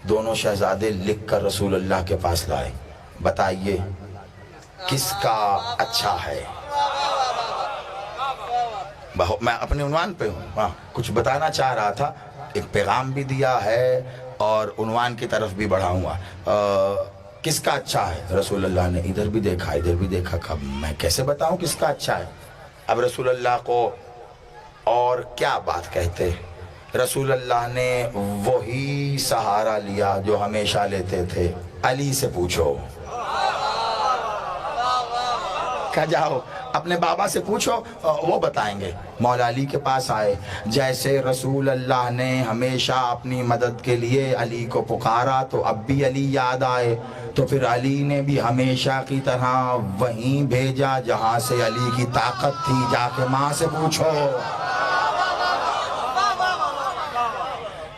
دونوں شہزادے لکھ کر رسول اللہ کے پاس لائے، بتائیے کس کا اچھا ہے؟ میں اپنے عنوان پہ ہوں، کچھ بتانا چاہ رہا تھا، ایک پیغام بھی دیا ہے اور عنوان کی طرف بھی بڑھا ہوا۔ کس کا اچھا ہے؟ رسول اللہ نے ادھر بھی دیکھا ادھر بھی دیکھا، میں کیسے بتاؤں کس کا اچھا ہے؟ اب رسول اللہ کو اور کیا بات کہتے؟ رسول اللہ نے وہی سہارا لیا جو ہمیشہ لیتے تھے، علی سے پوچھو۔ کہا جاؤ اپنے بابا سے پوچھو، وہ بتائیں گے۔ مولا علی کے پاس آئے، جیسے رسول اللہ نے ہمیشہ اپنی مدد کے لیے علی کو پکارا تو اب بھی علی یاد آئے، تو پھر علی نے بھی ہمیشہ کی طرح وہیں بھیجا جہاں سے علی کی طاقت تھی، جا کے ماں سے پوچھو،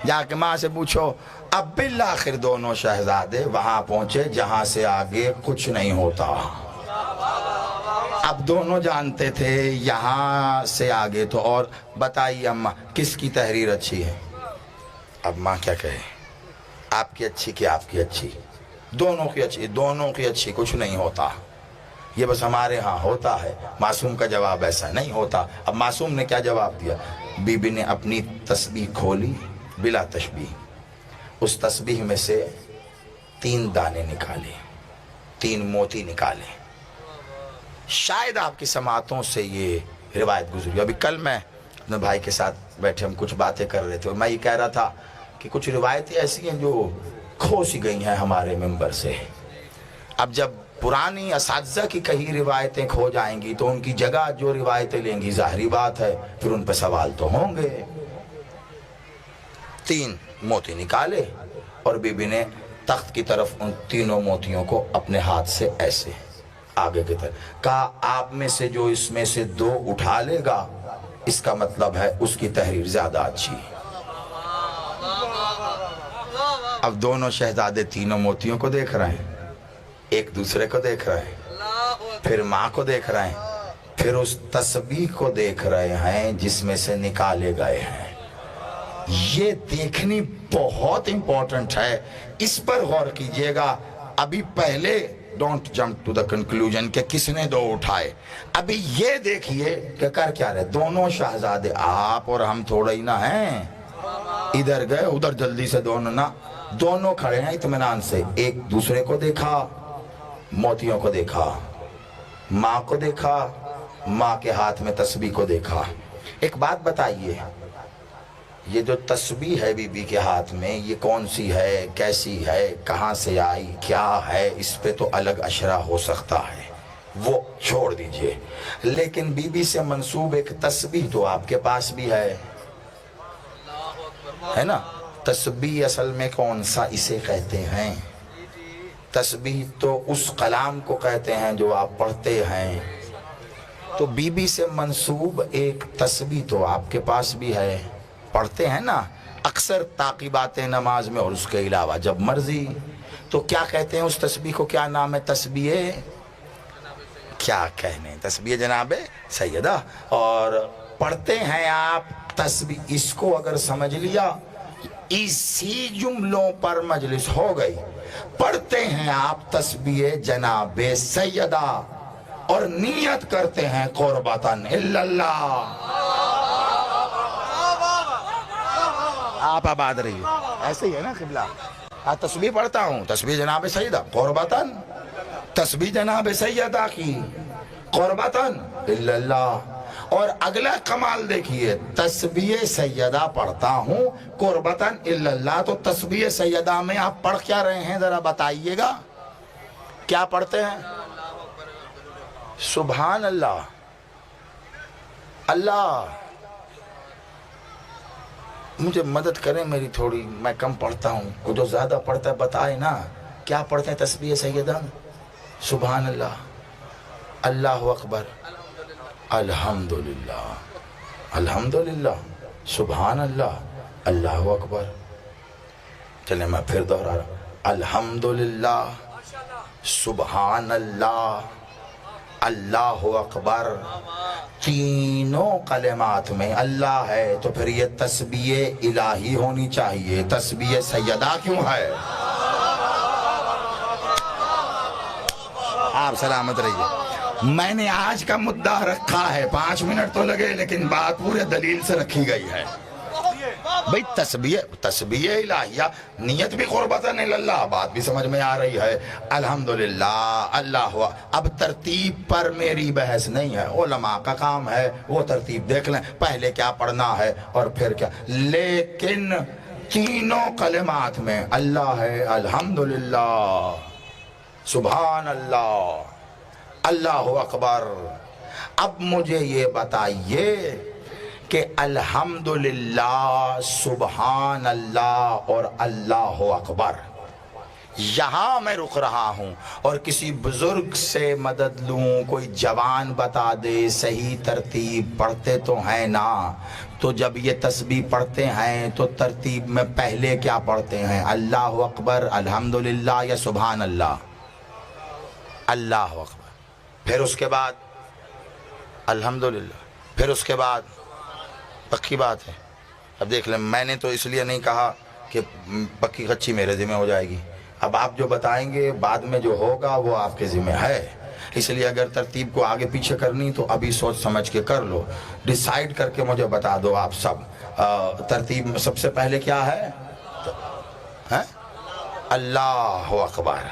جا کے ماں سے پوچھو۔ اب بالآخر دونوں شہزادے وہاں پہنچے جہاں سے آگے کچھ نہیں ہوتا۔ اب دونوں جانتے تھے یہاں سے آگے تو اور۔ بتائیے اماں کس کی تحریر اچھی ہے؟ اب ماں کیا کہے، آپ کی اچھی کہ آپ کی اچھی؟ دونوں کی اچھی، دونوں کی اچھی، کچھ نہیں ہوتا، یہ بس ہمارے ہاں ہوتا ہے۔ معصوم کا جواب ایسا نہیں ہوتا۔ اب معصوم نے کیا جواب دیا؟ بی بی نے اپنی تسبیح کھولی بلا تشبیہ، اس تسبیح میں سے 3 دانے نکالے، 3 موتی نکالے۔ شاید آپ کی سماعتوں سے یہ روایت گزری۔ ابھی کل میں اپنے بھائی کے ساتھ بیٹھے ہم کچھ باتیں کر رہے تھے، میں یہ کہہ رہا تھا کہ کچھ روایتیں ایسی ہیں جو کھو سی گئی ہیں ہمارے ممبر سے۔ اب جب پرانی اساتذہ کی کئی روایتیں کھو جائیں گی تو ان کی جگہ جو روایتیں لیں گی، ظاہری بات ہے پھر ان پہ سوال تو ہوں گے۔ 3 موتی نکالے اور بی بی نے تخت کی طرف ان 3 موتیوں کو اپنے ہاتھ سے ایسے آگے کی طرف کہا، آپ میں سے جو اس میں سے 2 اٹھا لے گا، اس کا مطلب ہے اس کی تحریر زیادہ اچھی۔ اب دونوں شہزادے 3 موتیوں کو دیکھ رہے ہیں، ایک دوسرے کو دیکھ رہے ہیں، پھر ماں کو دیکھ رہے ہیں، پھر اس تسبیح کو دیکھ رہے ہیں جس میں سے نکالے گئے ہیں۔ یہ دیکھنی بہت امپورٹنٹ ہے، اس پر غور کیجئے گا۔ ابھی پہلے don't jump to the conclusion کہ کس نے 2 اٹھائے، ابھی یہ دیکھیے کہ کر کیا رہے دونوں شہزادے۔ آپ اور ہم تھوڑا ہی نہ ہیں، ادھر گئے ادھر جلدی سے، دونوں کھڑے ہیں اطمینان سے، ایک دوسرے کو دیکھا، موتیوں کو دیکھا، ماں کو دیکھا، ماں کے ہاتھ میں تسبیح کو دیکھا۔ ایک بات بتائیے، یہ جو تسبیح ہے بی بی کے ہاتھ میں، یہ کون سی ہے، کیسی ہے، کہاں سے آئی، کیا ہے، اس پہ تو الگ اشرا ہو سکتا ہے، وہ چھوڑ دیجئے۔ لیکن بی بی سے منسوب ایک تسبیح تو آپ کے پاس بھی ہے نا؟ تسبیح اصل میں کون سا اسے کہتے ہیں؟ تسبیح تو اس کلام کو کہتے ہیں جو آپ پڑھتے ہیں۔ تو بی بی سے منسوب ایک تسبیح تو آپ کے پاس بھی ہے، پڑھتے ہیں نا اکثر تعقیبات نماز میں اور اس کے علاوہ جب مرضی۔ تو کیا کہتے ہیں اس تسبیح کو؟ کیا نام ہے تسبیح؟ کیا کہنے، تسبیح جناب سیدہ۔ اور پڑھتے ہیں آپ تسبیح، اس کو اگر سمجھ لیا اسی جملوں پر مجلس ہو گئی۔ پڑھتے ہیں آپ تسبیح جناب سیدہ اور نیت کرتے ہیں قربتاً الا اللہ۔ آپ آباد رہیے، ایسے ہی ہے نا قبلہ۔ تسبیح پڑھتا ہوں، تسبیح جناب سیدہ قربتاً، تسبیح جناب سیدہ کی قربتاً الا اللہ۔ اور اگلا کمال دیکھیے، تسبیح سیدہ پڑھتا ہوں قربتاً الا اللہ، تو تسبیح سیدہ میں آپ پڑھ کیا رہے ہیں ذرا بتائیے گا؟ کیا پڑھتے ہیں؟ سبحان اللہ، اللہ مجھے مدد کریں میری تھوڑی، میں کم پڑھتا ہوں، کو جو زیادہ پڑھتا ہے بتائے نا، کیا پڑھتے ہیں تسبیح سیدہ؟ سبحان اللہ، اللہ اکبر، الحمدللہ، الحمدللہ، سبحان اللہ، اللہ اکبر۔ چلیں میں پھر دوہرا رہا ہوں، الحمدللہ، سبحان اللہ، اللہ اکبر۔ تینوں کلمات میں اللہ ہے تو پھر یہ تسبیح الہی ہونی چاہیے، تسبیح سیدہ کیوں ہے؟ آپ سلامت رہیے۔ میں نے آج کا مدعا رکھا ہے، 5 منٹ تو لگے لیکن بات پورے دلیل سے رکھی گئی ہے۔ بھئی تسبیح الہیہ، نیت بھی قربتاً اللہ، بات بھی سمجھ میں آ رہی ہے۔ الحمدللہ، اللہ ہوا۔ اب ترتیب پر میری بحث نہیں ہے، علماء کا کام ہے، وہ ترتیب دیکھ لیں، پہلے کیا پڑھنا ہے اور پھر کیا۔ لیکن تینوں کلمات میں اللہ ہے، الحمدللہ، سبحان اللہ، اللہ اکبر۔ اب مجھے یہ بتائیے کہ الحمدللہ، سبحان اللہ اور اللہ اکبر، یہاں میں رک رہا ہوں اور کسی بزرگ سے مدد لوں، کوئی جوان بتا دے صحیح ترتیب، پڑھتے تو ہیں نا، تو جب یہ تسبیح پڑھتے ہیں تو ترتیب میں پہلے کیا پڑھتے ہیں؟ اللہ اکبر، الحمدللہ یا سبحان اللہ؟ اللہ اکبر، پھر اس کے بعد الحمدللہ، پھر اس کے بعد پکی بات ہے۔ اب دیکھ لیں، میں نے تو اس لیے نہیں کہا کہ پکی کچی میرے ذمہ ہو جائے گی، اب آپ جو بتائیں گے بعد میں جو ہوگا وہ آپ کے ذمہ ہے، اس لیے اگر ترتیب کو آگے پیچھے کرنی تو ابھی سوچ سمجھ کے کر لو، ڈیسائیڈ کر کے مجھے بتا دو آپ سب۔ ترتیب میں سب سے پہلے کیا ہے؟ اللہ اکبر،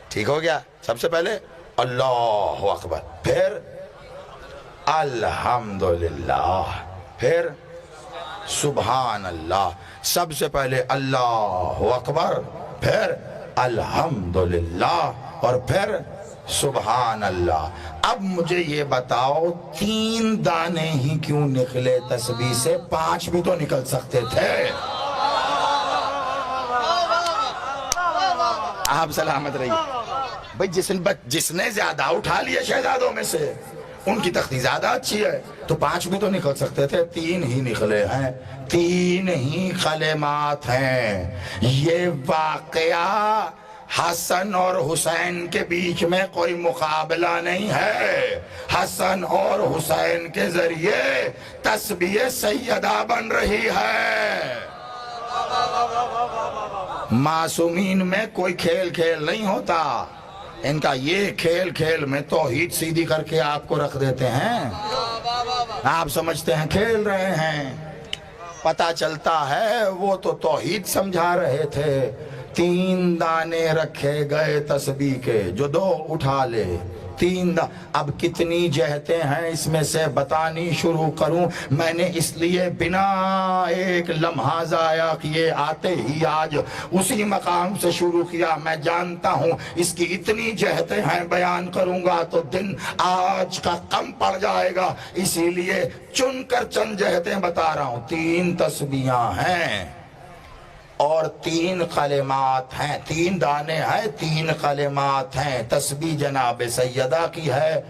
ٹھیک ہو گیا؟ سب سے پہلے اللہ اکبر، پھر الحمدللہ، پھر سبحان اللہ۔ سب سے پہلے اللہ اکبر، پھر الحمدللہ اور پھر سبحان اللہ۔ اب مجھے یہ بتاؤ 3 دانے ہی کیوں نکلے تسبیح سے؟ 5 بھی تو نکل سکتے تھے۔ آپ سلامت رہیے۔ بھئی جس نے زیادہ اٹھا لیا شہزادوں میں سے ان کی تختی زیادہ اچھی ہے، تو 5 بھی تو نکل سکتے تھے، 3 ہی نکلے ہیں، 3 ہی کلمات ہیں۔ یہ واقعہ حسن اور حسین کے بیچ میں کوئی مقابلہ نہیں ہے، حسن اور حسین کے ذریعے تسبیح سیدہ بن رہی ہے۔ معصومین میں کوئی کھیل نہیں ہوتا، ان کا یہ کھیل میں توحید سیدھی کر کے آپ کو رکھ دیتے ہیں، آپ سمجھتے ہیں کھیل رہے ہیں، پتہ چلتا ہے وہ تو توحید سمجھا رہے تھے۔ 3 دانے رکھے گئے تسبیح کے، جو 2 اٹھا لے، 3 اب کتنی جہتیں ہیں اس میں سے بتانی شروع کروں؟ میں نے اس لیے بنا ایک لمحہ ضائع کیے آتے ہی آج اسی مقام سے شروع کیا۔ میں جانتا ہوں اس کی اتنی جہتیں ہیں، بیان کروں گا تو دن آج کا کم پڑ جائے گا، اسی لیے چن کر چند جہتیں بتا رہا ہوں۔ 3 تسبیحاں ہیں اور 3 کلمات ہیں، 3 دانے ہیں، 3 کلمات ہیں۔ تسبیح جناب سیدہ کی ہے،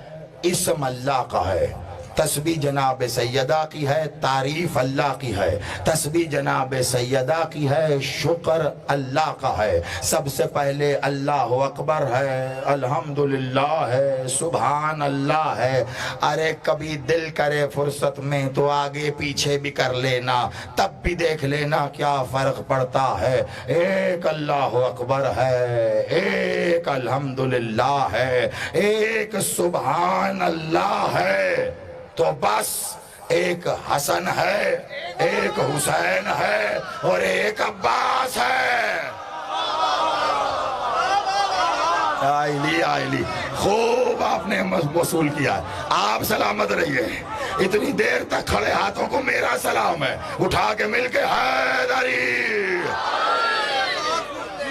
اسم اللہ کا ہے، تسبیح جناب سیدہ کی ہے، تعریف اللہ کی ہے، تسبیح جناب سیدہ کی ہے، شکر اللہ کا ہے۔ سب سے پہلے اللہ اکبر ہے، الحمدللہ ہے، سبحان اللہ ہے۔ ارے کبھی دل کرے فرصت میں تو آگے پیچھے بھی کر لینا، تب بھی دیکھ لینا کیا فرق پڑتا ہے۔ ایک اللہ اکبر ہے، ایک الحمدللہ ہے، ایک سبحان اللہ ہے، تو بس ایک حسن ہے، ایک حسین ہے اور ایک عباس ہے۔ آئلی خوب آپ نے وصول کیا، آپ سلامت رہیے۔ اتنی دیر تک کھڑے ہاتھوں کو میرا سلام ہے، اٹھا کے مل کے حیدری،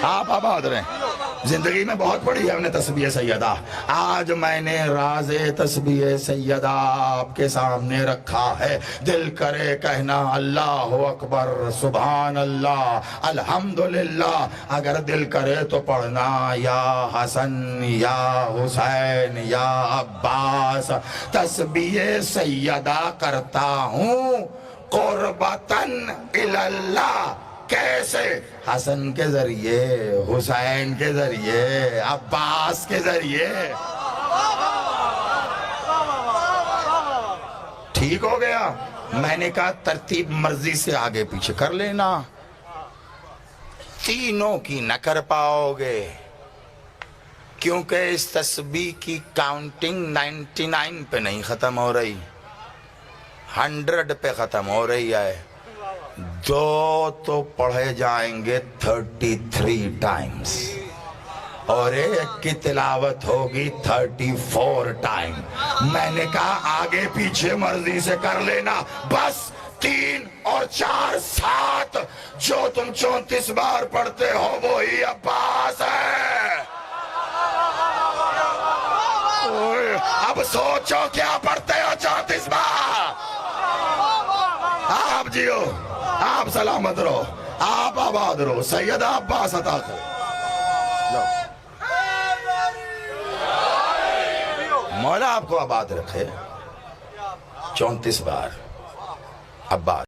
آپ آباد رہیں۔ زندگی میں بہت پڑھی ہے ہم نے تسبیح سیدہ، آج میں نے راز تسبیح سیدہ آپ کے سامنے رکھا ہے۔ دل کرے کہنا اللہ اکبر، سبحان اللہ، الحمدللہ، اگر دل کرے تو پڑھنا یا حسن یا حسین یا عباس۔ تسبیح سیدہ کرتا ہوں قربتاً اللہ، کیسے؟ حسن کے ذریعے، حسین کے ذریعے، عباس کے ذریعے۔ ٹھیک ہو گیا؟ میں نے کہا ترتیب مرضی سے آگے پیچھے کر لینا، تینوں کی نہ کر پاؤ گے، کیونکہ اس تسبیح کی کاؤنٹنگ 99 پہ نہیں ختم ہو رہی، 100 پہ ختم ہو رہی ہے۔ 2 تو پڑھے جائیں گے 33 ٹائمز، اور ایک کی تلاوت ہوگی 34 ٹائم۔ میں نے کہا آگے پیچھے مرضی سے کر لینا، بس 3 اور 4 7 جو تم 34 بار پڑھتے ہو وہی عباس ہے۔ اب سوچو کیا پڑھتے ہو 34 بار؟ آپ جیو، آپ سلامت رہو، آپ آباد رہو، سید عباس عطا کو مولا آپ کو آباد رکھے۔ 34 بار عباس۔